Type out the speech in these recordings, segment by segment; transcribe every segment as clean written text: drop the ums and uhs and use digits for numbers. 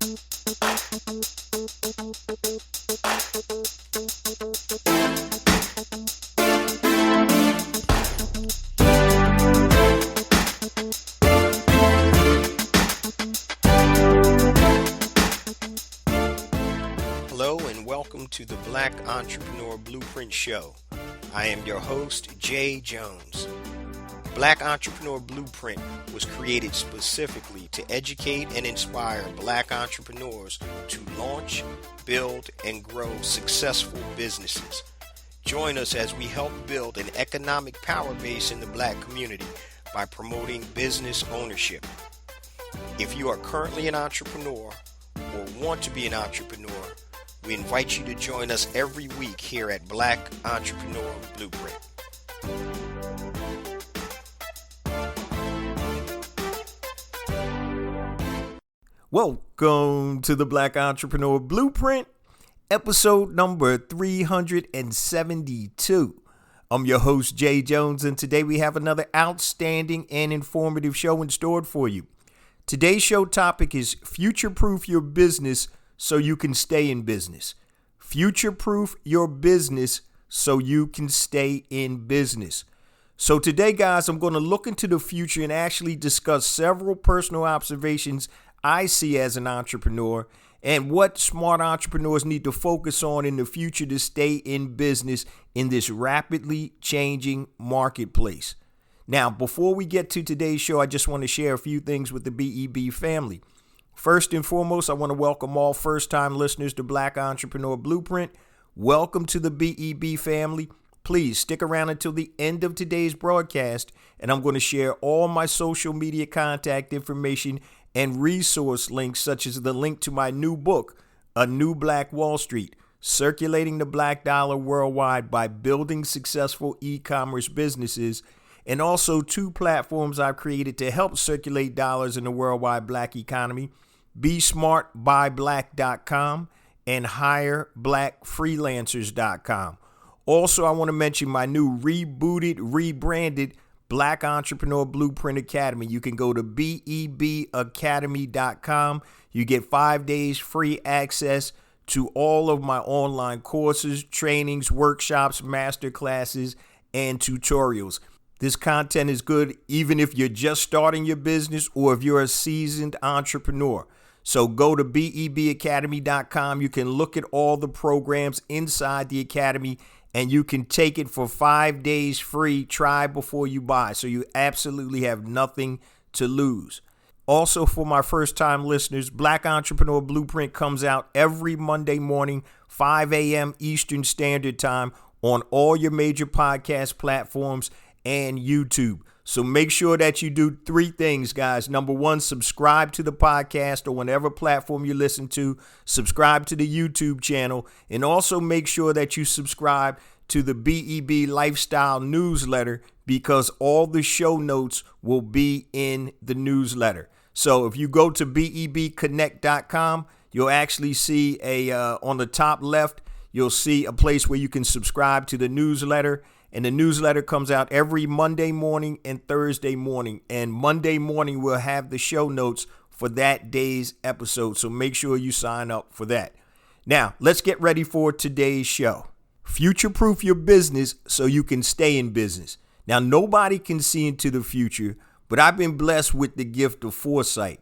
Hello and welcome to the Black Entrepreneur Blueprint Show. I am your host, Jay Jones. Black Entrepreneur Blueprint was created specifically to educate and inspire Black entrepreneurs to launch, build, and grow successful businesses. Join us as we help build an economic power base in the Black community by promoting business ownership. If you are currently an entrepreneur or want to be an entrepreneur, we invite you to join us every week here at Black Entrepreneur Blueprint. Welcome to the Black Entrepreneur Blueprint, episode number 372. I'm your host, Jay Jones, and today we have another outstanding and informative show in store for you. Today's show topic is Futureproof Your Business so you can stay in business. Future-proof your business so you can stay in business. So today, guys, I'm going to look into the future and actually discuss several personal observations I see as an entrepreneur and what smart entrepreneurs need to focus on in the future to stay in business in this rapidly changing marketplace. Now, before we get to today's show, I just want to share a few things with the BEB family. First and foremost, I want to welcome all first-time listeners to Black Entrepreneur Blueprint. Welcome to the BEB family. Please stick around until the end of today's broadcast, and I'm going to share all my social media contact information and resource links, such as the link to my new book, A New Black Wall Street, Circulating the Black Dollar Worldwide by Building Successful E-Commerce Businesses, and also two platforms I've created to help circulate dollars in the worldwide Black economy, BeSmartByBlack.com and HireBlackFreelancers.com. Also, I want to mention my new rebranded Black Entrepreneur Blueprint Academy. You can go to BEBacademy.com. You get 5 days free access to all of my online courses, trainings, workshops, masterclasses, and tutorials. This content is good even if you're just starting your business or if you're a seasoned entrepreneur. So go to BEBacademy.com. You can look at all the programs inside the academy and you can take it for 5 days free. Try before you buy. So you absolutely have nothing to lose. Also, for my first time listeners, Black Entrepreneur Blueprint comes out every Monday morning, 5 a.m. Eastern Standard Time on all your major podcast platforms and YouTube. So make sure that you do three things, guys. Number one, subscribe to the podcast or whatever platform you listen to. Subscribe to the YouTube channel. And also make sure that you subscribe to the BEB Lifestyle newsletter because all the show notes will be in the newsletter. So if you go to BEBconnect.com, you'll actually see on the top left, you'll see a place where you can subscribe to the newsletter. And the newsletter comes out every Monday morning and Thursday morning. And Monday morning, we'll have the show notes for that day's episode. So make sure you sign up for that. Now, let's get ready for today's show. Future-proof your business so you can stay in business. Now, nobody can see into the future, but I've been blessed with the gift of foresight.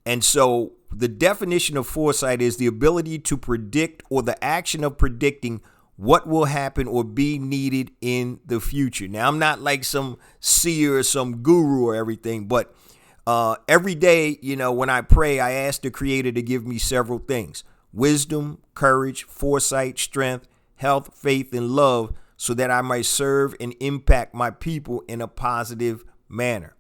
And so the definition of foresight is the ability to predict or the action of predicting what will happen or be needed in the future. Now, I'm not like some seer or some guru or everything, but every day, when I pray, I ask the Creator to give me several things: wisdom, courage, foresight, strength, health, faith, and love, so that I might serve and impact my people in a positive manner.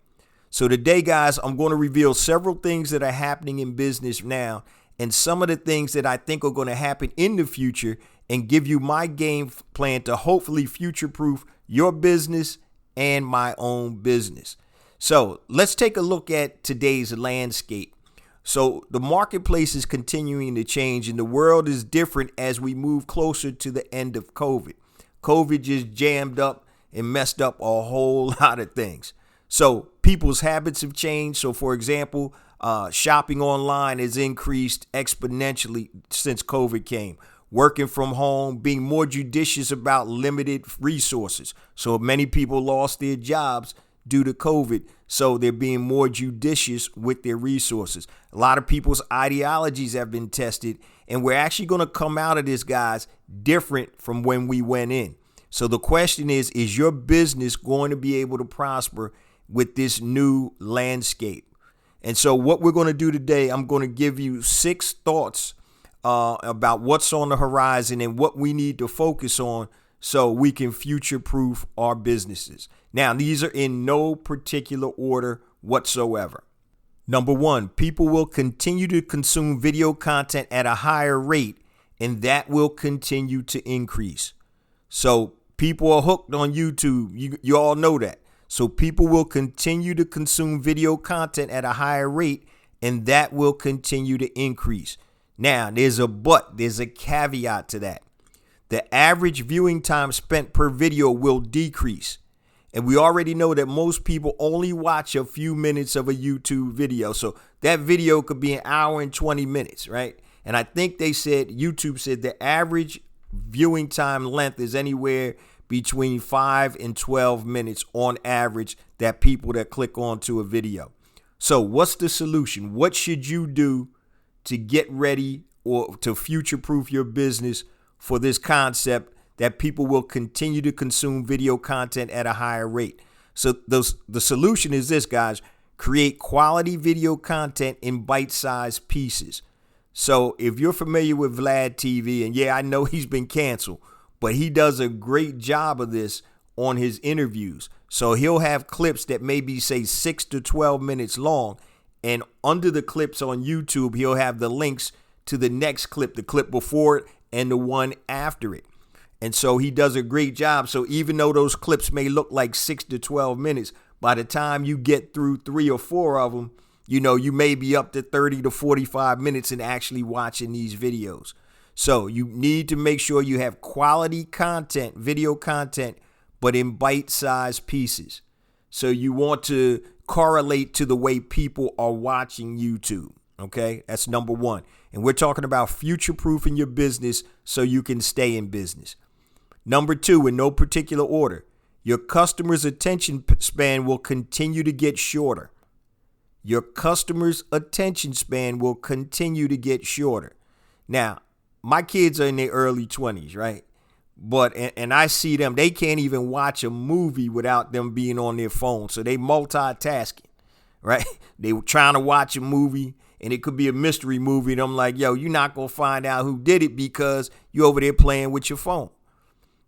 So today, guys, I'm going to reveal several things that are happening in business now and some of the things that I think are going to happen in the future and give you my game plan to hopefully future-proof your business and my own business. So let's take a look at today's landscape. So the marketplace is continuing to change and the world is different as we move closer to the end of COVID. COVID just jammed up and messed up a whole lot of things. So people's habits have changed. So for example, Shopping online has increased exponentially since COVID came. Working from home, being more judicious about limited resources. So many people lost their jobs due to COVID. So they're being more judicious with their resources. A lot of people's ideologies have been tested, and we're actually going to come out of this, guys, different from when we went in. So the question is your business going to be able to prosper with this new landscape? And so what we're going to do today, I'm going to give you 6 thoughts about what's on the horizon and what we need to focus on so we can future-proof our businesses. Now, these are in no particular order whatsoever. Number 1, people will continue to consume video content at a higher rate, and that will continue to increase. So people are hooked on YouTube. You all know that. So people will continue to consume video content at a higher rate, and that will continue to increase. Now, there's a caveat to that. The average viewing time spent per video will decrease. And we already know that most people only watch a few minutes of a YouTube video. So that video could be an hour and 20 minutes, right? And I think YouTube said the average viewing time length is anywhere between 5 and 12 minutes on average that people that click onto a video. So what's the solution? What should you do to get ready or to future-proof your business for this concept that people will continue to consume video content at a higher rate? So the solution is this, guys. Create quality video content in bite-sized pieces. So if you're familiar with Vlad TV, and yeah, I know he's been canceled, but he does a great job of this on his interviews. So he'll have clips that maybe say 6 to 12 minutes long. And under the clips on YouTube, he'll have the links to the next clip, the clip before it and the one after it. And so he does a great job. So even though those clips may look like 6 to 12 minutes, by the time you get through 3 or 4 of them, you may be up to 30 to 45 minutes in actually watching these videos. So you need to make sure you have quality content, video content, but in bite-sized pieces. So you want to correlate to the way people are watching YouTube. Okay, that's number 1. And we're talking about future-proofing your business so you can stay in business. Number 2, in no particular order, your customer's attention span will continue to get shorter. Your customer's attention span will continue to get shorter. Now, my kids are in their early 20s, right? And I see them, they can't even watch a movie without them being on their phone. So they multitasking, right? They were trying to watch a movie, and it could be a mystery movie. And I'm like, yo, you're not going to find out who did it because you're over there playing with your phone.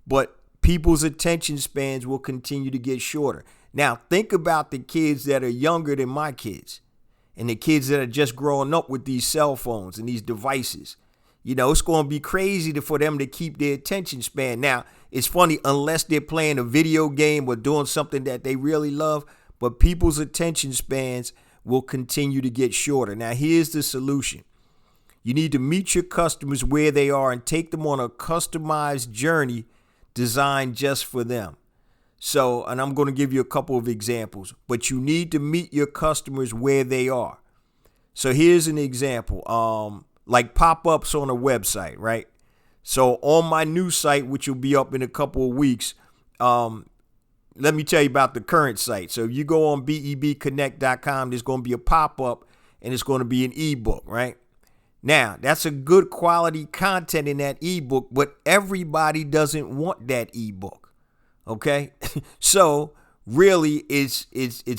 But people's attention spans will continue to get shorter. Now, think about the kids that are younger than my kids and the kids that are just growing up with these cell phones and these devices. It's going to be crazy for them to keep their attention span. Now, it's funny, unless they're playing a video game or doing something that they really love, but people's attention spans will continue to get shorter. Now, here's the solution. You need to meet your customers where they are and take them on a customized journey designed just for them. So, and I'm going to give you a couple of examples, but you need to meet your customers where they are. So here's an example. Like pop-ups on a website, right? So on my new site, which will be up in a couple of weeks, let me tell you about the current site. So if you go on bebconnect.com, there's going to be a pop-up and it's going to be an ebook, right? Now, that's a good quality content in that ebook, but everybody doesn't want that ebook, okay? So really it's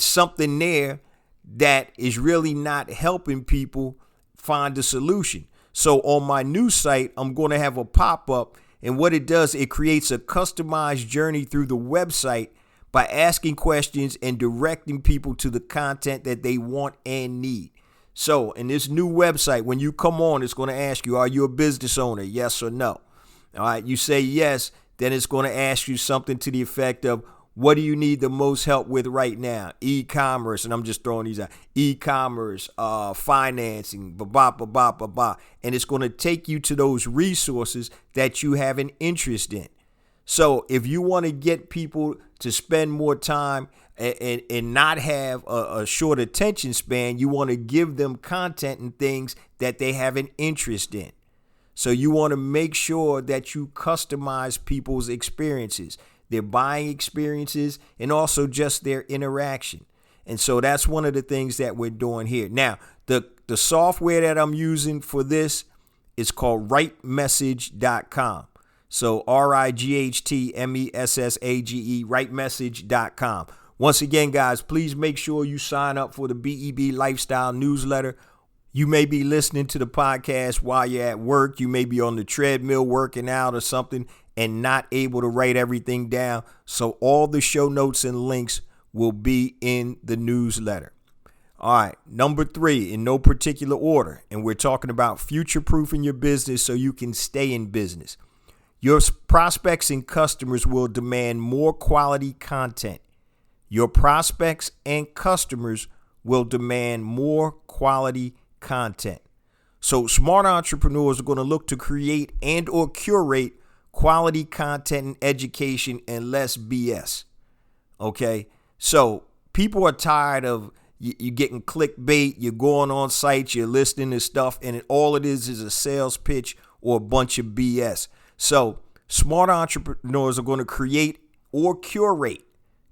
something there that is really not helping people find a solution. So on my new site, I'm going to have a pop-up, and what it does, it creates a customized journey through the website by asking questions and directing people to the content that they want and need. So in this new website, when you come on, it's going to ask you, are you a business owner? Yes or no? All right, you say yes, then it's going to ask you something to the effect of, what do you need the most help with right now? E-commerce, and I'm just throwing these out. E-commerce, financing, and it's going to take you to those resources that you have an interest in. So if you want to get people to spend more time and not have a short attention span, you want to give them content and things that they have an interest in. So you want to make sure that you customize people's experiences, their buying experiences, and also just their interaction. And so that's one of the things that we're doing here. Now, the software that I'm using for this is called writemessage.com. So RIGHTMESSAGE, writemessage.com. Once again, guys, please make sure you sign up for the BEB Lifestyle newsletter. You may be listening to the podcast while you're at work. You may be on the treadmill working out or something and not able to write everything down. So all the show notes and links will be in the newsletter. All right, number 3, in no particular order, and we're talking about future-proofing your business so you can stay in business. Your prospects and customers will demand more quality content. Your prospects and customers will demand more quality content. So smart entrepreneurs are going to look to create and or curate quality content and education and less BS. Okay, so people are tired of you getting clickbait, you're going on sites, you're listening to stuff, and all it is a sales pitch or a bunch of BS. So smart entrepreneurs are going to create or curate.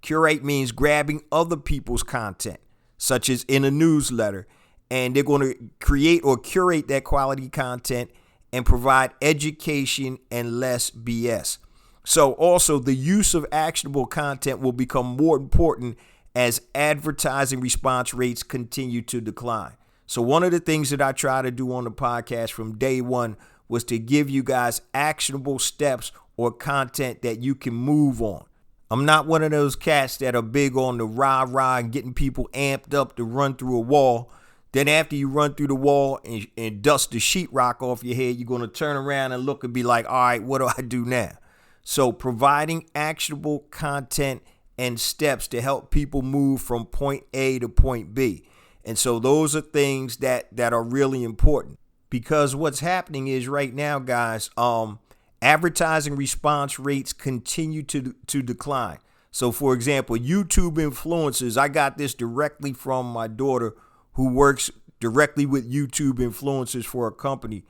Curate means grabbing other people's content, such as in a newsletter, and they're going to create or curate that quality content and provide education and less BS. So also the use of actionable content will become more important as advertising response rates continue to decline. So one of the things that I try to do on the podcast from day one was to give you guys actionable steps or content that you can move on. I'm not one of those cats that are big on the rah-rah and getting people amped up to run through a wall. Then after you run through the wall and dust the sheetrock off your head, you're going to turn around and look and be like, all right, what do I do now? So providing actionable content and steps to help people move from point A to point B. And so those are things that are really important, because what's happening is right now, guys, advertising response rates continue to decline. So for example, YouTube influencers, I got this directly from my daughter who works directly with YouTube influencers for a company.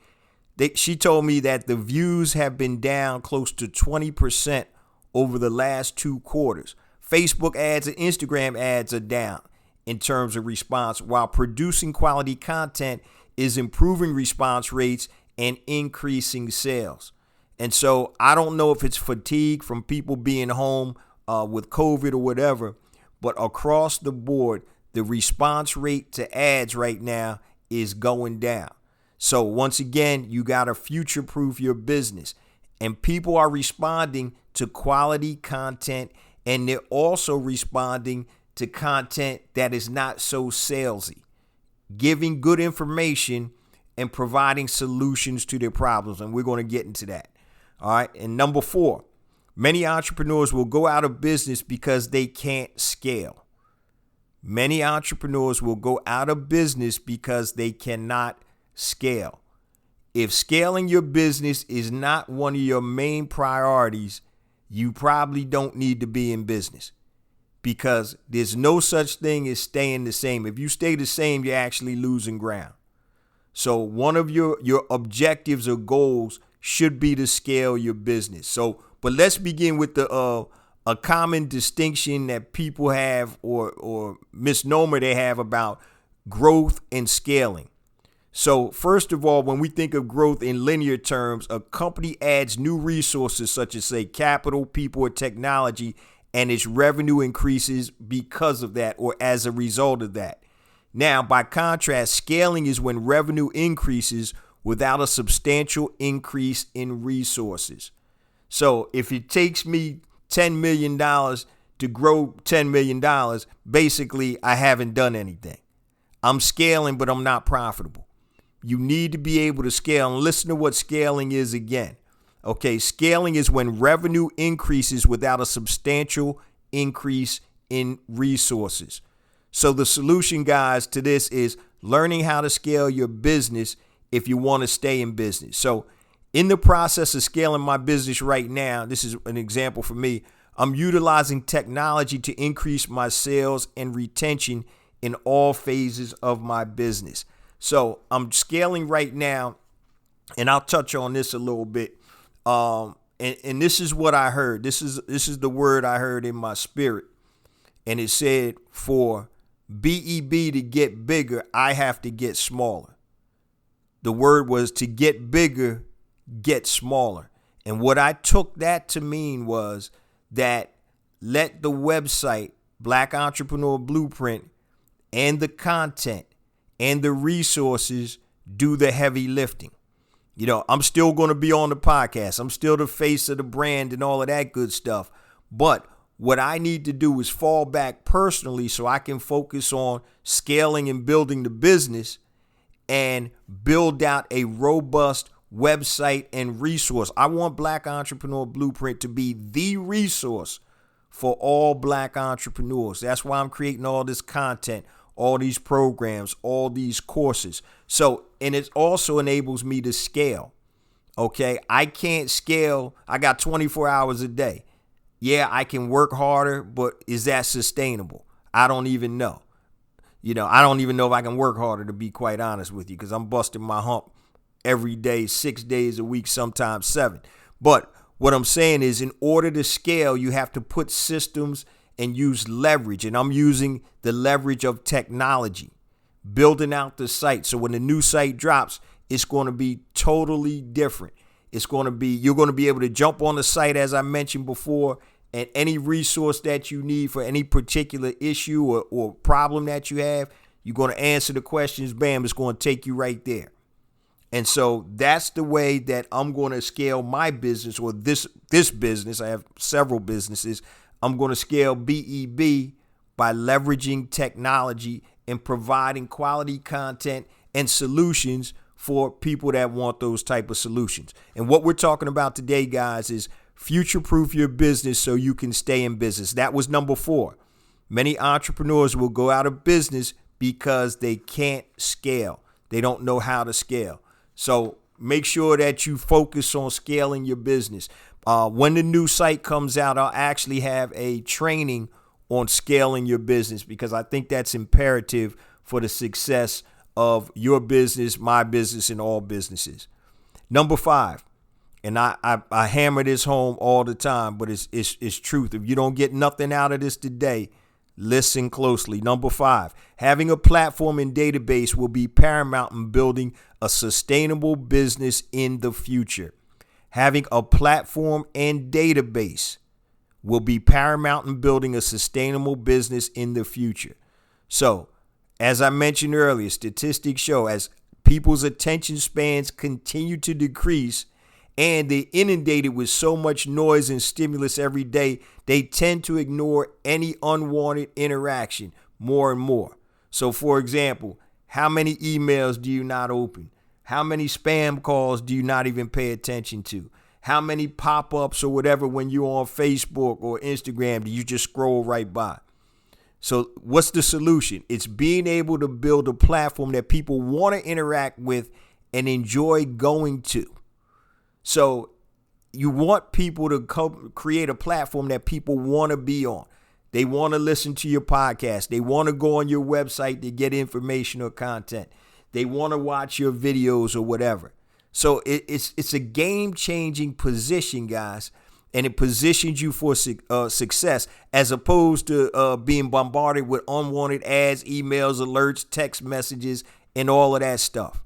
She told me that the views have been down close to 20% over the last 2 quarters. Facebook ads and Instagram ads are down in terms of response, while producing quality content is improving response rates and increasing sales. And so I don't know if it's fatigue from people being home with COVID or whatever, but across the board, the response rate to ads right now is going down. So once again, you got to future-proof your business. And people are responding to quality content, and they're also responding to content that is not so salesy, giving good information and providing solutions to their problems. And we're going to get into that. All right. And number 4, many entrepreneurs will go out of business because they can't scale. Many entrepreneurs will go out of business because they cannot scale. If scaling your business is not one of your main priorities, you probably don't need to be in business, because there's no such thing as staying the same. If you stay the same, you're actually losing ground. So one of your objectives or goals should be to scale your business. So, but let's begin with a common distinction that people have or misnomer they have about growth and scaling. So first of all, when we think of growth in linear terms, a company adds new resources such as, say, capital, people, or technology, and its revenue increases because of that or as a result of that. Now, by contrast, scaling is when revenue increases without a substantial increase in resources. So if it takes me $10 million to grow $10 million, basically I haven't done anything. I'm scaling, but I'm not profitable. You need to be able to scale, and listen to what scaling is again. Okay, scaling is when revenue increases without a substantial increase in resources. So the solution, guys, to this is learning how to scale your business if you want to stay in business. So In the process of scaling my business right now, this is an example for me. I'm utilizing technology to increase my sales and retention in all phases of my business. So I'm scaling right now, and I'll touch on this a little bit. And this is what I heard. This is the word I heard in my spirit. And it said, for BEB to get bigger, I have to get smaller. The word was to get bigger, get smaller. And what I took that to mean was that let the website, Black Entrepreneur Blueprint, and the content and the resources do the heavy lifting. You know, I'm still going to be on the podcast. I'm still the face of the brand and all of that good stuff. But what I need to do is fall back personally so I can focus on scaling and building the business and build out a robust website and resource. I want Black Entrepreneur Blueprint to be the resource for all Black entrepreneurs. That's why I'm creating all this content, all these programs, all these courses. So, and it also enables me to scale. Okay, I can't scale. I got 24 hours a day. Yeah, I can work harder, but is that sustainable? I don't even know. You know, I don't even know if I can work harder, to be quite honest with you, because I'm busting my hump every day, 6 days a week, sometimes 7. But what I'm saying is, in order to scale, you have to put systems and use leverage. And I'm using the leverage of technology, building out the site. So when the new site drops, it's going to be totally different. It's going to be, you're going to be able to jump on the site, as I mentioned before, and any resource that you need for any particular issue or problem that you have, you're going to answer the questions. Bam, it's going to take you right there. And so that's the way that I'm going to scale my business, or this business. I have several businesses. I'm going to scale BEB by leveraging technology and providing quality content and solutions for people that want those type of solutions. And what we're talking about today, guys, is future-proof your business so you can stay in business. That was number 4. Many entrepreneurs will go out of business because they can't scale. They don't know how to scale. So make sure that you focus on scaling your business. When the new site comes out, I'll actually have a training on scaling your business, because I think that's imperative for the success of your business, my business, and all businesses. Number 5, and I hammer this home all the time, but it's truth. If you don't get nothing out of this today, listen closely. Number 5, having a platform and database will be paramount in building a sustainable business in the future. Having a platform and database will be paramount in building a sustainable business in the future. So, as I mentioned earlier, statistics show as people's attention spans continue to decrease and they're inundated with so much noise and stimulus every day, they tend to ignore any unwanted interaction more and more. So, for example, how many emails do you not open? How many spam calls do you not even pay attention to? How many pop-ups or whatever when you're on Facebook or Instagram do you just scroll right by? So what's the solution? It's being able to build a platform that people want to interact with and enjoy going to. So you want people to create a platform that people want to be on. They want to listen to your podcast. They want to go on your website to get information or content. They want to watch your videos or whatever. So it's a game-changing position, guys, and it positions you for success, as opposed to being bombarded with unwanted ads, emails, alerts, text messages, and all of that stuff.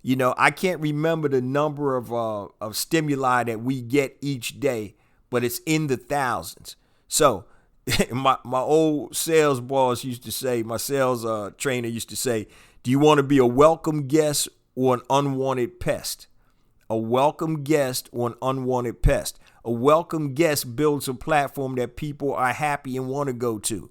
You know, I can't remember the number of stimuli that we get each day, but it's in the thousands. So my old sales boss used to say, my sales trainer used to say, do you want to be a welcome guest or an unwanted pest? A welcome guest or an unwanted pest. A welcome guest builds a platform that people are happy and want to go to.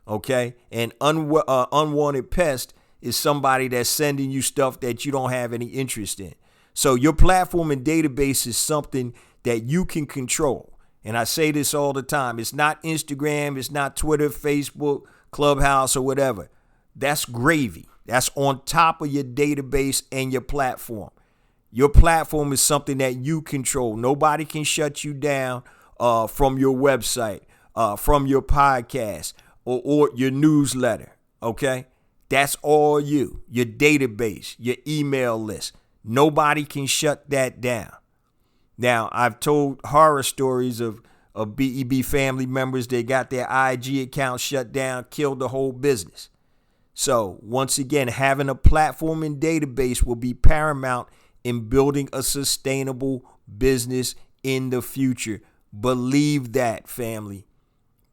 Okay? And unwanted pest is somebody that's sending you stuff that you don't have any interest in. So your platform and database is something that you can control. And I say this all the time. It's not Instagram. It's not Twitter, Facebook, Clubhouse, or whatever. That's gravy. That's on top of your database and your platform. Your platform is something that you control. Nobody can shut you down from your website, from your podcast, or your newsletter. Okay? That's all you. Your database, your email list. Nobody can shut that down. Now, I've told horror stories of BEB family members that got their IG account shut down, killed the whole business. So, once again, having a platform and database will be paramount in building a sustainable business in the future. Believe that, family.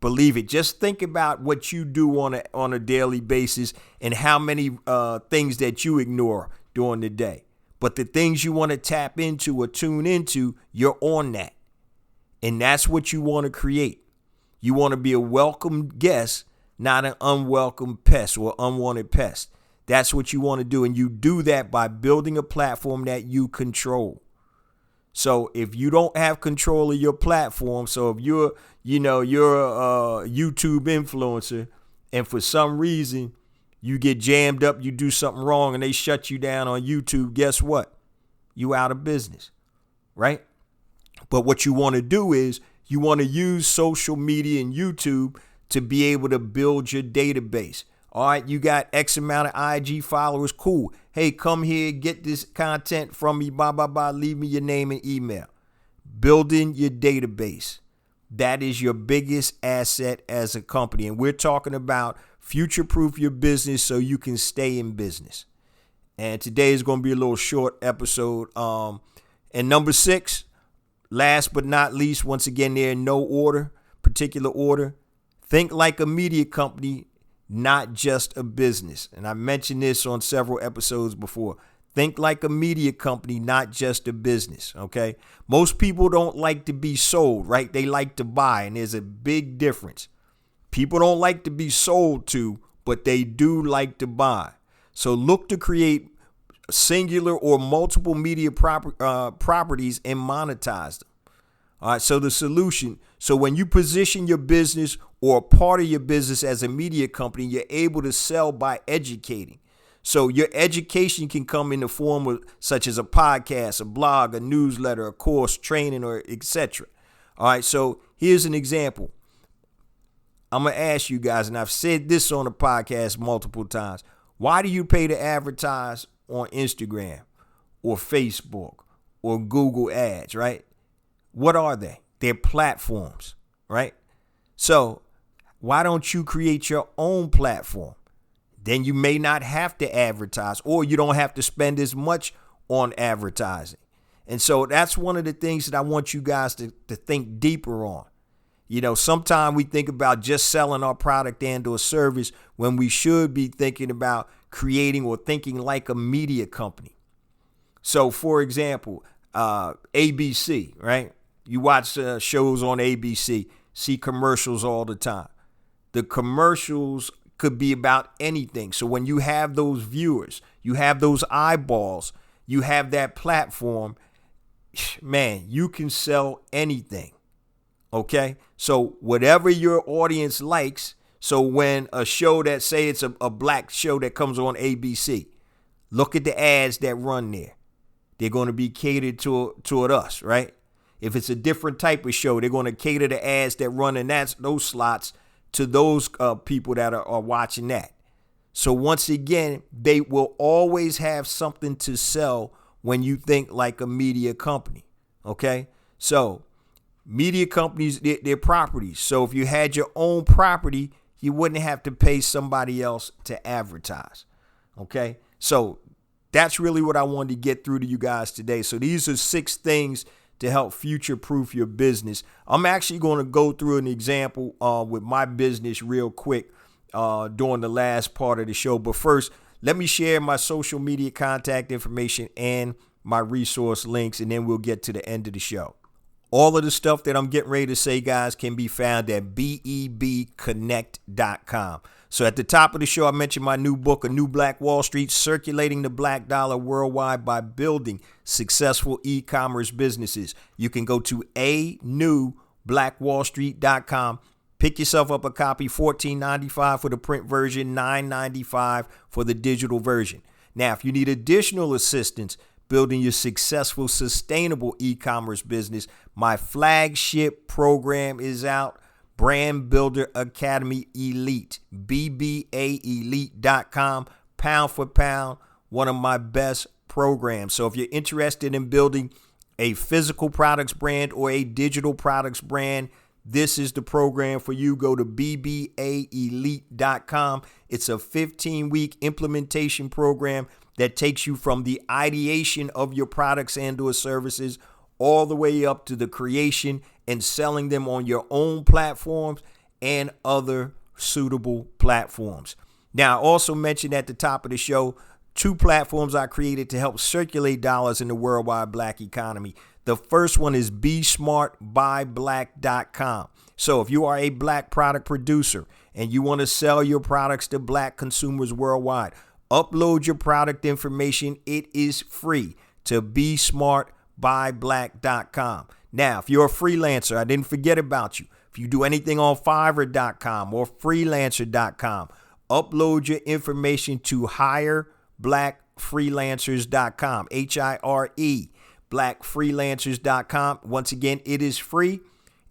Believe it. Just think about what you do on a daily basis and how many things that you ignore during the day. But the things you want to tap into or tune into, you're on that. And that's what you want to create. You want to be a welcome guest, not an unwelcome pest or unwanted pest. That's what you want to do. And you do that by building a platform that you control. So if you don't have control of your platform, so if you're a YouTube influencer and for some reason you get jammed up, you do something wrong and they shut you down on YouTube, guess what? You out of business, right? But what you want to do is you want to use social media and YouTube to be able to build your database. All right, you got X amount of IG followers, cool. Hey, come here, get this content from me, blah, blah, blah. Leave me your name and email. Building your database. That is your biggest asset as a company. And we're talking about future-proof your business so you can stay in business. And today is going to be a little short episode. And number 6, last but not least, once again, they're in no particular order. Think like a media company, not just a business. And I mentioned this on several episodes before. Think like a media company, not just a business, okay? Most people don't like to be sold, right? They like to buy, and there's a big difference. People don't like to be sold to, but they do like to buy. So look to create singular or multiple media properties and monetize them. All right, so the solution, so when you position your business or a part of your business as a media company, you're able to sell by educating. So your education can come in the form of such as a podcast, a blog, a newsletter, a course, training, or etc. All right, so here's an example. I'm going to ask you guys, and I've said this on the podcast multiple times. Why do you pay to advertise on Instagram or Facebook or Google Ads, right? What are they? They're platforms, right? So why don't you create your own platform? Then you may not have to advertise, or you don't have to spend as much on advertising. And so that's one of the things that I want you guys to think deeper on. You know, sometimes we think about just selling our product and or service when we should be thinking about creating or thinking like a media company. So, for example, ABC, right? You watch shows on ABC, see commercials all the time. The commercials could be about anything. So when you have those viewers, you have those eyeballs, you have that platform, man, you can sell anything. Okay? So whatever your audience likes, so when a show that say it's a black show that comes on ABC, look at the ads that run there. They're going to be catered toward us, right? If it's a different type of show, they're going to cater the ads that run in those slots to those people that are watching that. So once again, they will always have something to sell when you think like a media company. Okay? So media companies, they're properties. So if you had your own property, you wouldn't have to pay somebody else to advertise. Okay? So that's really what I wanted to get through to you guys today. So these are 6 things to help future-proof your business. I'm actually going to go through an example with my business real quick during the last part of the show. But first, let me share my social media contact information and my resource links, and then we'll get to the end of the show. All of the stuff that I'm getting ready to say, guys, can be found at bebconnect.com. So at the top of the show, I mentioned my new book, A New Black Wall Street, Circulating the Black Dollar Worldwide by Building Successful E-Commerce Businesses. You can go to anewblackwallstreet.com. Pick yourself up a copy, $14.95 for the print version, $9.95 for the digital version. Now, if you need additional assistance, building your successful, sustainable e-commerce business, my flagship program is out, Brand Builder Academy Elite, BBAelite.com, pound for pound, one of my best programs. So if you're interested in building a physical products brand or a digital products brand, this is the program for you. Go to BBAelite.com. It's a 15-week implementation program that takes you from the ideation of your products and or services all the way up to the creation and selling them on your own platforms and other suitable platforms. Now, I also mentioned at the top of the show, 2 platforms I created to help circulate dollars in the worldwide black economy. The first one is BeSmartByBlack.com. So if you are a black product producer and you want to sell your products to black consumers worldwide, upload your product information. It is free to BeSmartByBlack.com. Now, if you're a freelancer, I didn't forget about you. If you do anything on Fiverr.com or Freelancer.com, upload your information to HireBlackFreelancers.com, HIRE, blackfreelancers.com. Once again, it is free,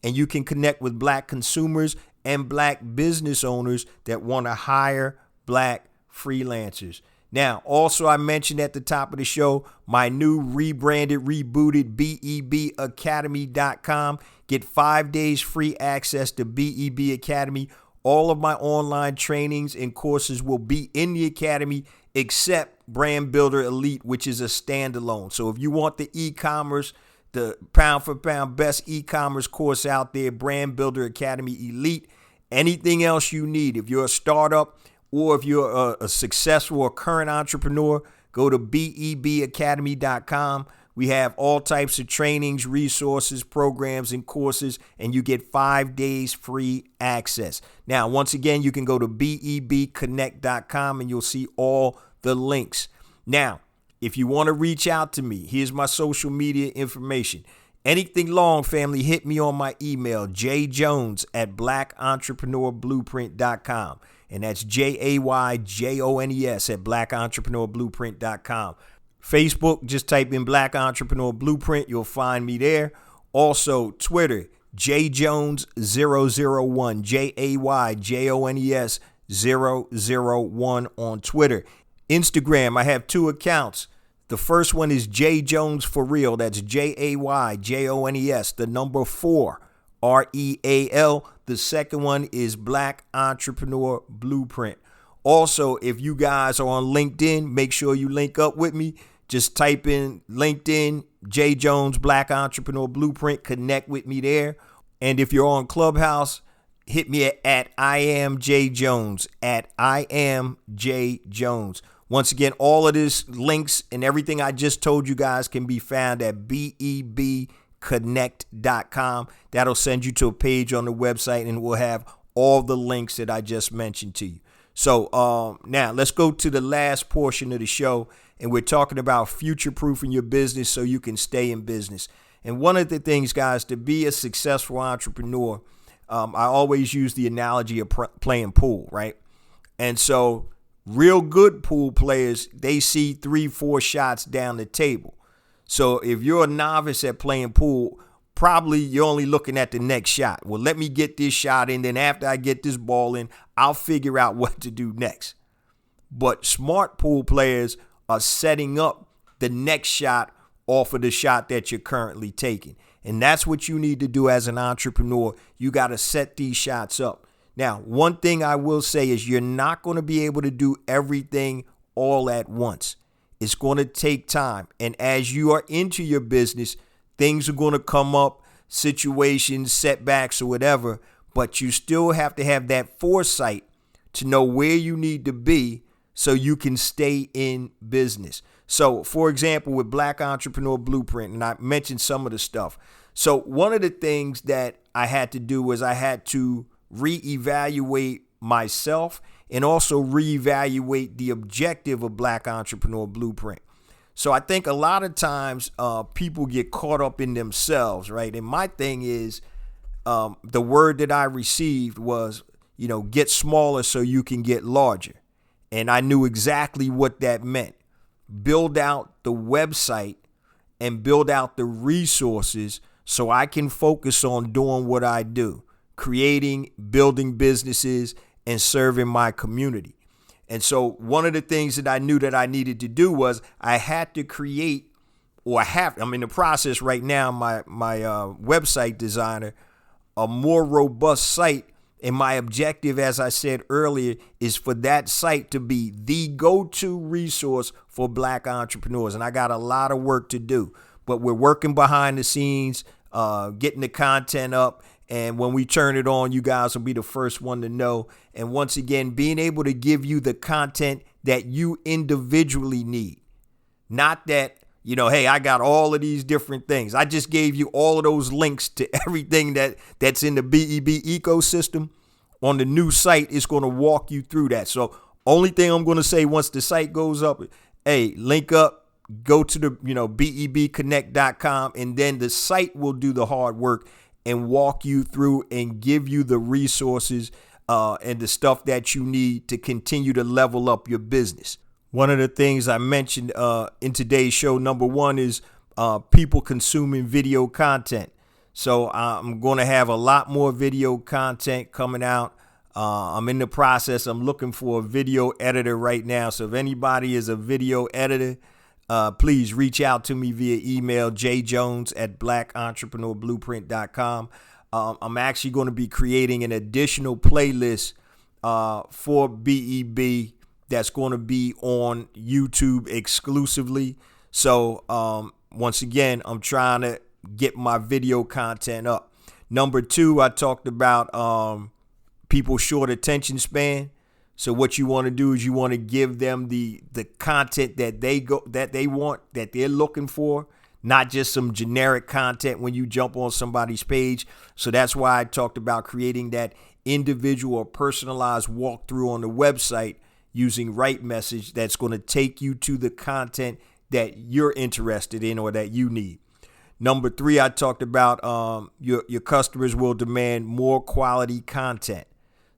and you can connect with black consumers and black business owners that want to hire black freelancers. Now, also, I mentioned at the top of the show, my new rebranded, rebooted BEBacademy.com. Get 5 days free access to BEB Academy. All of my online trainings and courses will be in the Academy except Brand Builder Elite, which is a standalone. So if you want the e-commerce, the pound for pound best e-commerce course out there, Brand Builder Academy Elite, anything else you need, if you're a startup or if you're a successful or current entrepreneur, go to BEBacademy.com. We have all types of trainings, resources, programs, and courses, and you get 5 days free access. Now, once again, you can go to BEBconnect.com and you'll see all the links. Now, if you want to reach out to me, here's my social media information. Anything long, family, hit me on my email, jjones@blackentrepreneurblueprint.com. And that's JAYJONES @blackentrepreneurblueprint.com. Facebook, just type in Black Entrepreneur Blueprint. You'll find me there. Also, Twitter, JJones001, JAYJONES 001 on Twitter. Instagram, I have 2 accounts. The first one is J Jones for real. That's JAYJONES, the number 4, REAL. The second one is Black Entrepreneur Blueprint. Also, if you guys are on LinkedIn, make sure you link up with me. Just type in LinkedIn, J Jones, Black Entrepreneur Blueprint. Connect with me there. And if you're on Clubhouse, hit me at I am J Jones, at I am J Jones. Once again, all of this links and everything I just told you guys can be found at BEBconnect.com. That'll send you to a page on the website and we'll have all the links that I just mentioned to you. So now let's go to the last portion of the show, and we're talking about future-proofing your business so you can stay in business. And one of the things, guys, to be a successful entrepreneur, I always use the analogy of playing pool, right? And so real good pool players, they see 3-4 shots down the table. So if you're a novice at playing pool, probably you're only looking at the next shot. Well, let me get this shot in, then after I get this ball in, I'll figure out what to do next. But smart pool players are setting up the next shot off of the shot that you're currently taking. And that's what you need to do as an entrepreneur. You got to set these shots up. Now, one thing I will say is you're not going to be able to do everything all at once. It's going to take time. And as you are into your business, things are going to come up, situations, setbacks, or whatever, but you still have to have that foresight to know where you need to be so you can stay in business. So, for example, with Black Entrepreneur Blueprint, and I mentioned some of the stuff. So one of the things that I had to do was I had to reevaluate myself and also reevaluate the objective of Black Entrepreneur Blueprint. So I think a lot of times people get caught up in themselves, right? And my thing is the word that I received was, get smaller so you can get larger. And I knew exactly what that meant. Build out the website and build out the resources so I can focus on doing what I do, creating, building businesses, and serving my community. And so one of the things that I knew that I needed to do was I had to create, I'm in the process right now, my website designer, a more robust site. And my objective, as I said earlier, is for that site to be the go-to resource for Black entrepreneurs. And I got a lot of work to do, but we're working behind the scenes, getting the content up. And when we turn it on, you guys will be the first one to know. And once again, being able to give you the content that you individually need. Not that, hey, I got all of these different things. I just gave you all of those links to everything that's in the BEB ecosystem. On the new site, it's going to walk you through that. So only thing I'm going to say once the site goes up, hey, link up, go to the, bebconnect.com, and then the site will do the hard work and walk you through and give you the resources and the stuff that you need to continue to level up your business. One of the things I mentioned in today's show, number one, is people consuming video content. So I'm going to have a lot more video content coming out. I'm in the process. I'm looking for a video editor right now. So if anybody is a video editor, please reach out to me via email, jjones@blackentrepreneurblueprint.com. I'm actually going to be creating an additional playlist for BEB that's going to be on YouTube exclusively. So once again, I'm trying to get my video content up. Number two, I talked about people's short attention span. So what you want to do is you want to give them the content that they want, that they're looking for, not just some generic content when you jump on somebody's page. So that's why I talked about creating that individual or personalized walkthrough on the website using Right Message that's going to take you to the content that you're interested in or that you need. Number three, I talked about your customers will demand more quality content.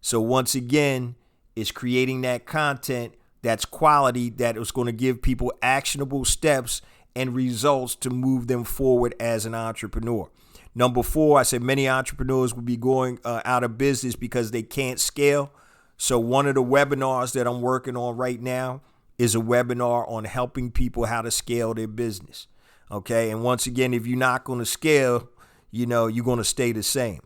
So once again, it's creating that content that's quality, that is going to give people actionable steps and results to move them forward as an entrepreneur. Number four, I said many entrepreneurs will be going out of business because they can't scale. So one of the webinars that I'm working on right now is a webinar on helping people how to scale their business. Okay. And once again, if you're not going to scale, you're going to stay the same.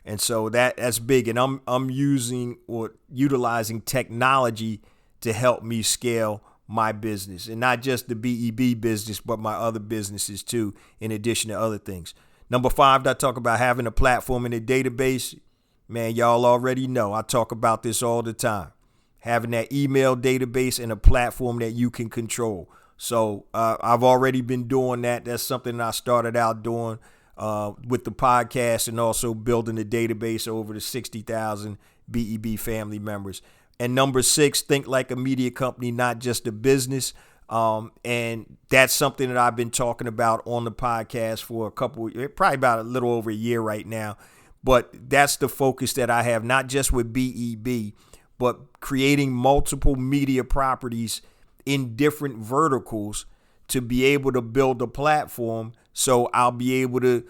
And so that's big. And I'm using or utilizing technology to help me scale my business, and not just the BEB business, but my other businesses too, in addition to other things. Number five, I talk about having a platform and a database. Man, y'all already know I talk about this all the time. Having that email database and a platform that you can control. So I've already been doing that. That's something I started out doing with the podcast, and also building a database over the 60,000 BEB family members. And number six, think like a media company, not just a business. And that's something that I've been talking about on the podcast for probably about a little over a year right now. But that's the focus that I have, not just with BEB, but creating multiple media properties in different verticals to be able to build a platform. So I'll be able to,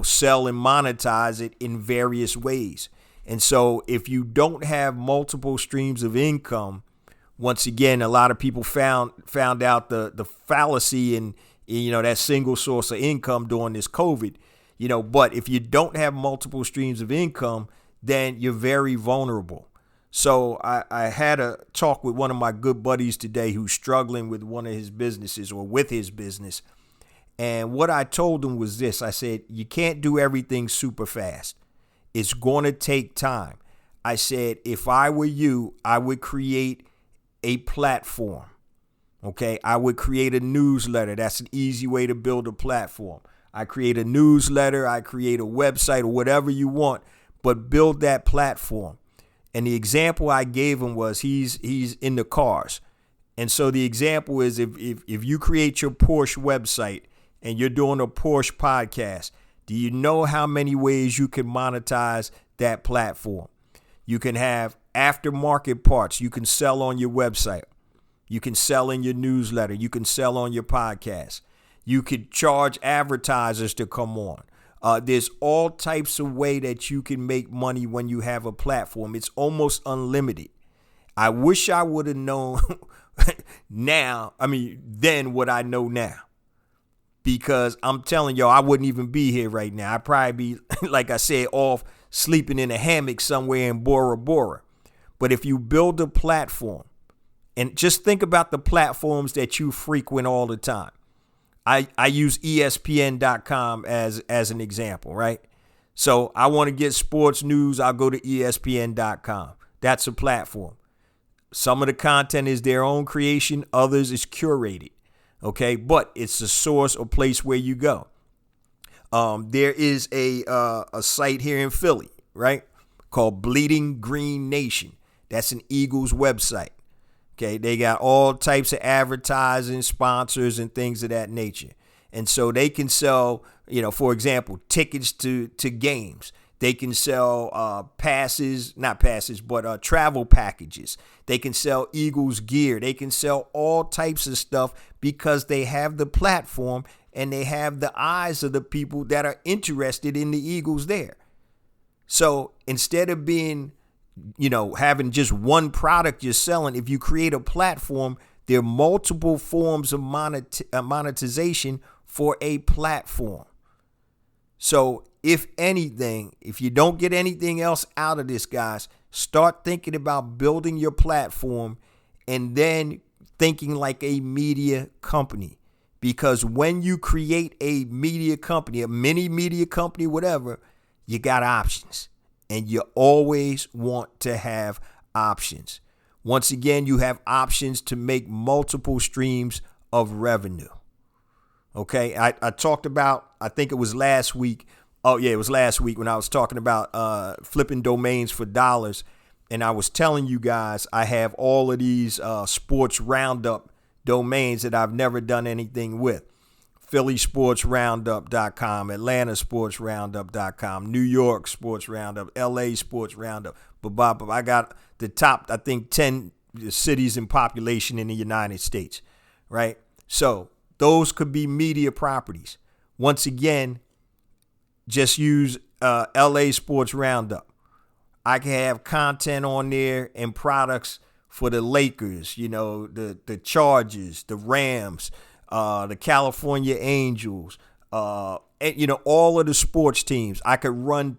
sell and monetize it in various ways. And so if you don't have multiple streams of income, once again, a lot of people found out the fallacy in, that single source of income during this COVID, but if you don't have multiple streams of income, then you're very vulnerable. So I had a talk with one of my good buddies today who's struggling with one of his businesses, or with his business. And what I told him was this. I said, you can't do everything super fast. It's going to take time. I said, if I were you, I would create a platform. Okay. I would create a newsletter. That's an easy way to build a platform. I create a newsletter. I create a website, or whatever you want, but build that platform. And the example I gave him was he's in the cars. And so the example is if you create your Porsche website and you're doing a Porsche podcast, do you know how many ways you can monetize that platform? You can have aftermarket parts you can sell on your website. You can sell in your newsletter. You can sell on your podcast. You could charge advertisers to come on. There's all types of way that you can make money when you have a platform. It's almost unlimited. I wish I would have known then what I know now. Because I'm telling y'all, I wouldn't even be here right now. I'd probably be, like I said, off sleeping in a hammock somewhere in Bora Bora. But if you build a platform, and just think about the platforms that you frequent all the time. I use ESPN.com as an example, right? So I want to get sports news. I'll go to ESPN.com. That's a platform. Some of the content is their own creation. Others is curated. Okay, but it's a source or place where you go. There is a site here in Philly, right, called Bleeding Green Nation. That's an Eagles website. Okay, they got all types of advertising, sponsors, and things of that nature. And so they can sell, for example, tickets to games. They can sell travel packages. They can sell Eagles gear. They can sell all types of stuff because they have the platform and they have the eyes of the people that are interested in the Eagles there. So instead of being, having just one product you're selling, if you create a platform, there are multiple forms of monetization for a platform. So if anything, if you don't get anything else out of this, guys, start thinking about building your platform and then thinking like a media company. Because when you create a media company, a mini media company, whatever, you got options. And you always want to have options. Once again, you have options to make multiple streams of revenue. Okay, I talked about, I think it was last week. Oh, yeah, it was last week when I was talking about flipping domains for dollars. And I was telling you guys I have all of these sports roundup domains that I've never done anything with. PhillySportsRoundup.com, AtlantaSportsRoundup.com, New York Sports Roundup, LA Sports Roundup. But I got the top, I think, 10 cities in population in the United States, right? So those could be media properties. Once again, just use LA Sports Roundup. I can have content on there and products for the Lakers, the Chargers, the Rams, the California Angels, and, all of the sports teams. I could run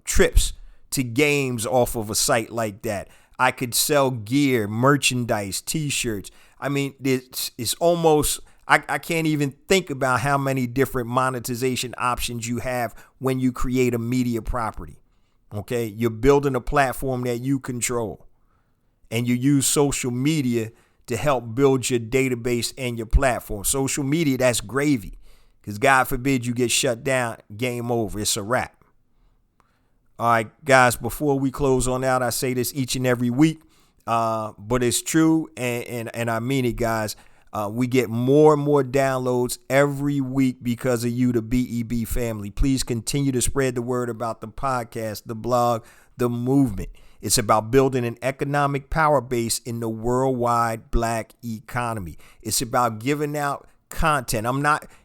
trips to games off of a site like that. I could sell gear, merchandise, T-shirts. I mean, it's almost, I can't even think about how many different monetization options you have when you create a media property. Okay, you're building a platform that you control, and you use social media to help build your database and your platform. Social media, that's gravy, because God forbid you get shut down, game over. It's a wrap. All right, guys, before we close on out, I say this each and every week, but it's true, and I mean it, guys. We get more and more downloads every week because of you, the BEB family. Please continue to spread the word about the podcast, the blog, the movement. It's about building an economic power base in the worldwide black economy. It's about giving out content.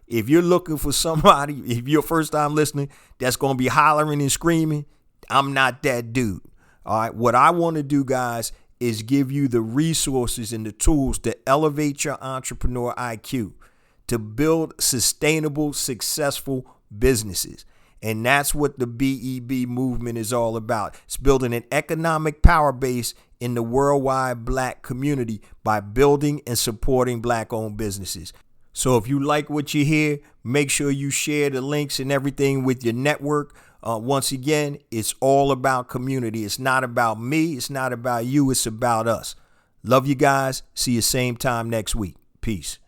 If you're looking for somebody, if you're first time listening, that's going to be hollering and screaming, I'm not that dude. All right. What I want to do, guys, is give you the resources and the tools to elevate your entrepreneur IQ, to build sustainable, successful businesses. And that's what the BEB movement is all about. It's building an economic power base in the worldwide black community by building and supporting black-owned businesses. So if you like what you hear, make sure you share the links and everything with your network. Once again, it's all about community. It's not about me. It's not about you. It's about us. Love you guys. See you same time next week. Peace.